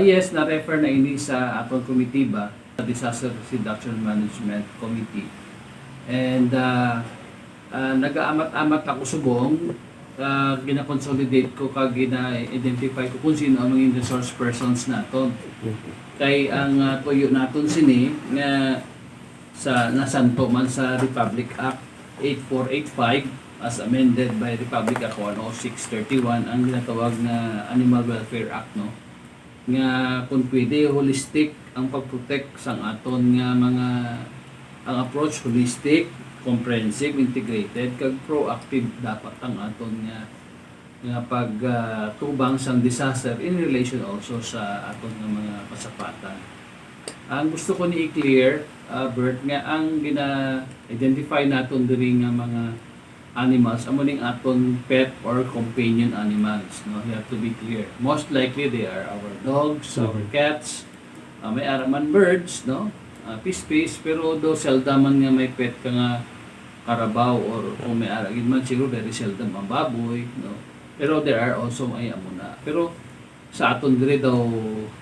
Yes, na-refer na ini sa atong committee ba, Disaster Reduction Management Committee. And nag-aamat-amat ako subong, gina-consolidate ko kag gina-identify ko kung sino ang mga resource persons naton. Kay ang tuyo naton sini nga sa nasanto man sa Republic Act 8485 as amended by Republic Act 10631 ang ginatawag na Animal Welfare Act, no, nga kung pwede holistic ang pag-protect sang aton nga mga ang approach holistic, comprehensive, integrated kag proactive dapat ang aton nga pagtubang sang disaster in relation also sa aton nga mga kasapatan. Ang gusto ko ni i-clear, Bert, nga ang gina-identify naton diri nga mga animals amo ning aton pet or companion animals, no, you have to be clear. Most likely they are our dogs, our cats, may araman birds, no, fish, pero do seldom man nga may pet ka nga karabaw or kung may aragin man siguro very seldom ang baboy, no, pero there are also may amo na. Pero sa aton dire daw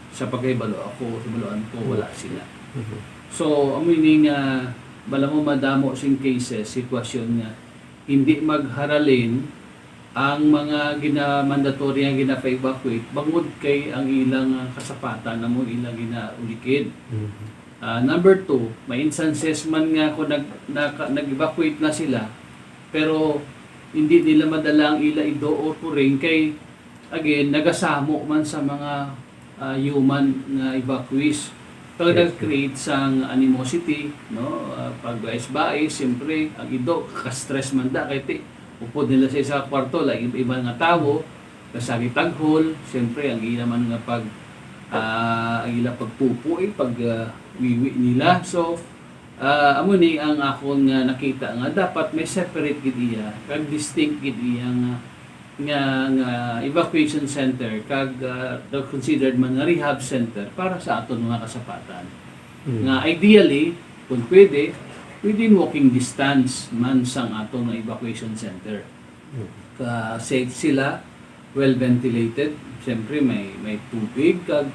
sa pagkaibalo ako hibaluan ko wala sila. So amo ini nga bala mo madamo sing cases sitwasyon nga hindi magharalin ang mga mandatory nga gina-evacuate bangod kay ang ilang kasapatan na mo ilang ginaulikid. Number 2, may instances man nga kung nag-evacuate na sila pero hindi nila madala ang ila ido o turing kay again nagasamo man sa mga human nga evacuees. So nag-create sang animosity, no, pag-bais-bais, siyempre ang ido ka-stress man da kay upod nila sa isa kwarto like iba nga tawo kasagi taghol, siyempre ang ila man nga ang ila pagpupuy pag wiwi nila. So amo ni ang akong nakita nga dapat may separate gid iya kag distinct gid iya nga evacuation center kag considered man nga rehab center para sa aton mga kasapatan. Nga ideally kung pwede within walking distance man sang aton nga evacuation center. Safe sila, well ventilated, siyempre may tubig kag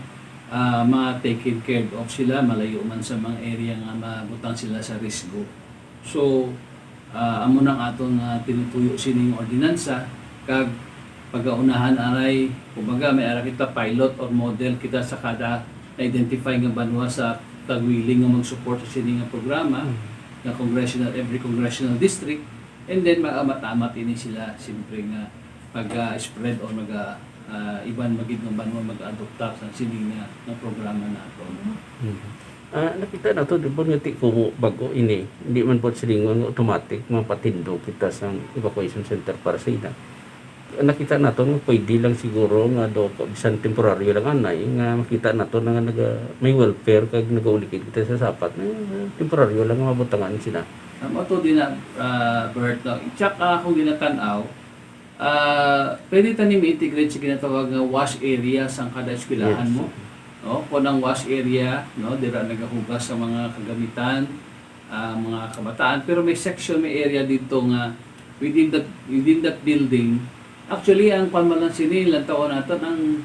ma-taken care of sila, malayo man sa mga area nga mabutang sila sa risgo. So amo nang aton tinutuyo sining ordinansa kag pagaunahan aray kumbaga may ara kita pilot or model kita sa kada identify nga banwa sa tagwiling nga mag-support sa sining nga programa nga every congressional district, and then maamat-amat ini sila siyempre nga pag-spread or iban magid ng banwa mag-adopta sa sining nga programa nato. Nakita na to, di ba nga kung bago ini, hindi man po silingon automatic mapatindo kita sa evacuation center para sa ina. Nakita na to, pwede lang siguro nga do bisan temporaryo lang anay nga makita na to nga may welfare kag nagaulikid kita sa sapat na temporaryo lang nga mabutangan sila. Ato din na Bert, no? I-check kung ginatanaw, pwede tanim integrate sa ginatawag nga wash area sa kada eskwelahan mo. No? Kung ang wash area, no, dira nagahugas sa mga kagamitan, mga kabataan, pero may section, may area dito nga within that building. Actually, ang pamalan sini ilang taon natin ang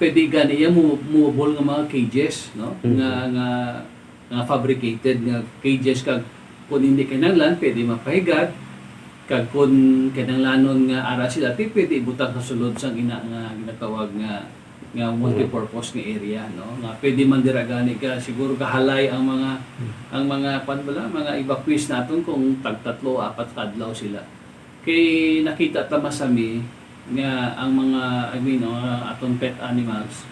pwede ganiya movable nga mga cages, no? Nga fabricated nga cages kag kung hindi kinahanglan pwede mapahigad kag kung kinahanglanon nga ara sila pwede ibutang sa sulod sang ginatawag nga multipurpose nga area, no? Nga pwede man dira gani ka siguro kahalay ang mga mga evacuees naton kung tag-3, 4 kadlaw sila. Kay nakita ta masami nga ang mga aton pet animals,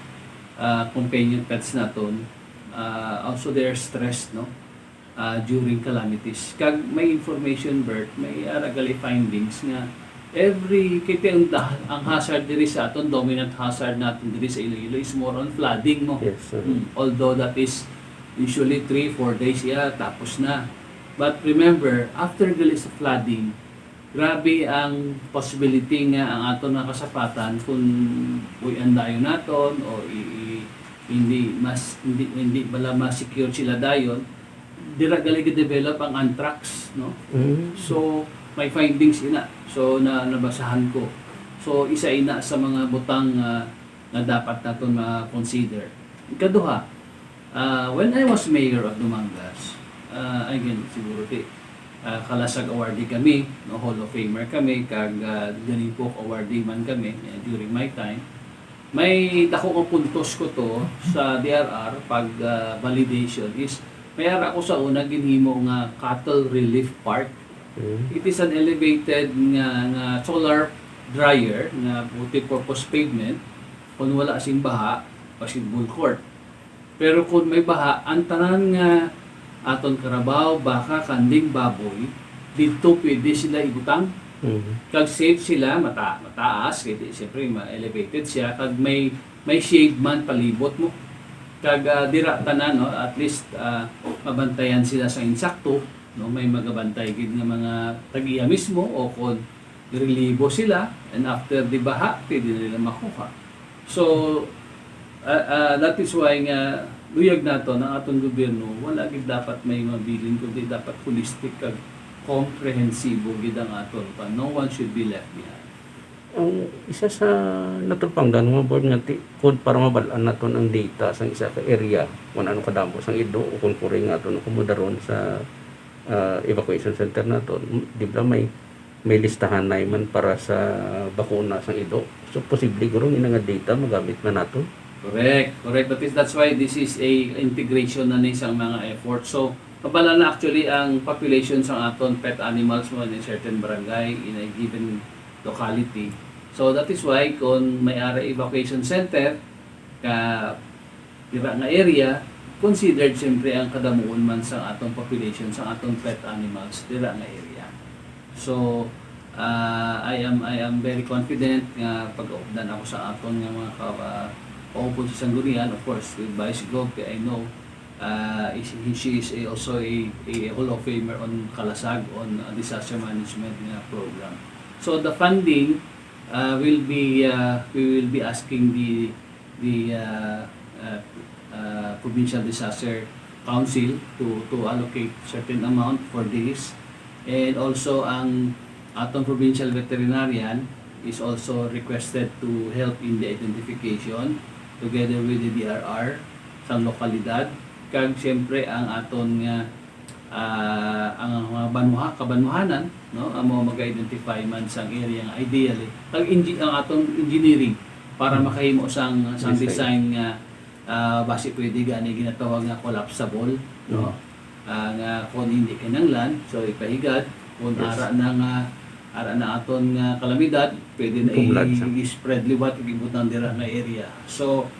companion pets naton, also they're stressed, no, during calamities. Kag may information, Bert, may aragali findings nga kita ang hazard diri sa aton, dominant hazard natin diri sa Iloilo is more on flooding mo. Yes, Although that is usually 3-4 days tapos na. But remember, after the list of flooding, grabe ang possibility nga ang aton nga kasapatan kung andayon naton o hindi bala ma-secure sila dayon, dira gali develop ang anthrax, no? So may findings ina. So nabasahan ko. So isa ina sa mga butang nga dapat naton ma-consider. Ikaduha, when I was mayor of Dumangas, again siguro Kalasag awardee kami, no, Hall of Famer kami, kag Ganipok awardee man kami during my time. May dako ko puntos ko to sa DRR pag validation is mayara ako sa una ginhimo nga cattle relief park. It is an elevated nga solar dryer nga multi-purpose pavement kung wala sing baha basketball court. Pero kung may baha, ang tanan nga aton karabaw, baka, kanding, baboy, dito pwede sila ibutang. Kag safe sila, mataas, kasi siyempre ma-elevated siya, kag may shade man palibot mo. Kag dira tanan, no, at least mabantayan sila sa insakto, no, may magabantay gid nga mga tagiya mismo o kung relibo sila and after di baha, pwede nila makuha. So, that is why nga luyag nato ng atong gobyerno wala gid dapat may mabilin kundi dapat holistic kag komprehensibo gid ang aton pa. No one should be left behind. Ang isa sa natupangdan nga board nga kung para mabalaan naton ang data sa isa ka area kung ano kadamo sang ido o kung kuring aton kumudaron sa evacuation center naton, di ba may listahan na man para sa bakuna sang ido. So posible guro nga data magamit man naton. Correct. That's why this is a integration na isang mga effort. So, mabala na actually ang population sa aton pet animals mo in a certain barangay, in a given locality. So, that is why kung may area evacuation center, dira nga area, considered siyempre ang kadamuon man sa atong population, sa atong pet animals, dira nga area. So, I am very confident nga pag-updan ako sa aton nga mga paupo sa Sangguniang, of course, with Vice Gov, I know she is also a Hall of Famer on Kalasag on disaster management program. So the funding we will be asking the Provincial Disaster Council to allocate certain amount for this, and also ang atong provincial veterinarian is also requested to help in the identification together with the DRR sa lokalidad. Kag siyempre ang aton nga ang mga kabanwahanan, no, ang mga mag-identify man sang area nga ideally ang atong engineering para makahimo sang design nga base pwede gani ginatawag nga collapsible, no, nga kung hindi kinanglan so ipahigad kung ara na aton nga kalamidad pwede na i-spread liwat ug ibutan dira nga area. So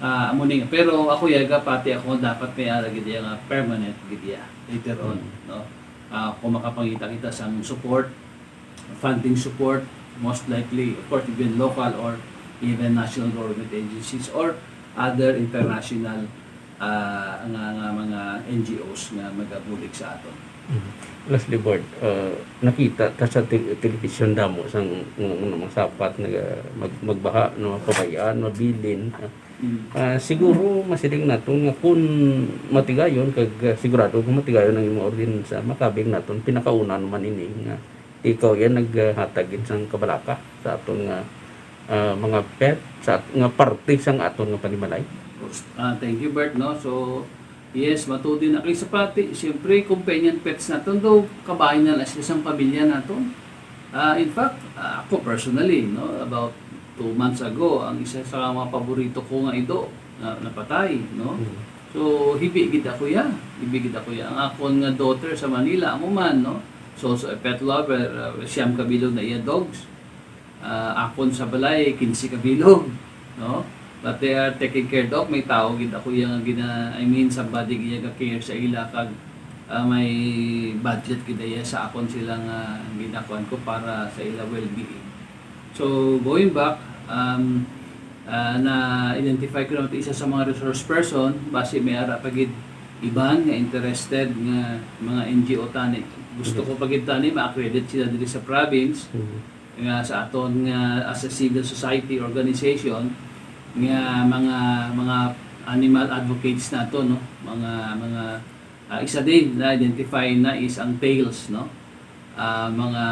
amuning pero ako yaga pati ako dapat may ara gid nga permanent gid later on, no. Kung makapangita kita sang support, funding support, most likely of course even local or even national government agencies or other international nga mga NGOs nga magabulig sa aton. Lastly board, nakita ta sa television damo sang mga sapat magbaha no pabayaan mabilin. Siguro masiling naton nga kung matigayon kag sigurado kung matigayon ang imong ordin sa makabing naton pinakauna naman ini nga ikaw yan naghatagid sang kabalaka sa aton nga mga pet sa nga parte sang aton nga panimalay. Thank you Bert, no. So yes, matudi na kay sa pati. Siyempre, companion pets naton daw kabahin na lang isang pamilya naton. In fact, ako personally, no, about 2 months ago, ang isa sa mga paborito ko nga ido napatay, no. So hibigid ako ya. Ang akon nga daughter sa Manila, amo man, no. So a pet lover, siyam kabilog na iya dogs. Akon sa balay 15 kabilog, no. But they are taking care of. May tao gid ako yung somebody gid care sa ila kag may budget gid sa akon silang ginakuan ko para sa ila well-being. So going back, na identify ko naman isa sa mga resource person base may ara pagid iban nga interested nga mga NGO tani. Gusto ko pagid tani ma-accredit sila diri sa province nga sa aton nga as a civil society organization nga mga animal advocates nato, no, mga isa din na identify na is ang tails, no, mga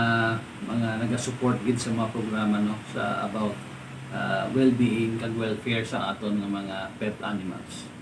naga-support gid sa mga programa, no, sa about well-being kag welfare sa aton nga mga pet animals.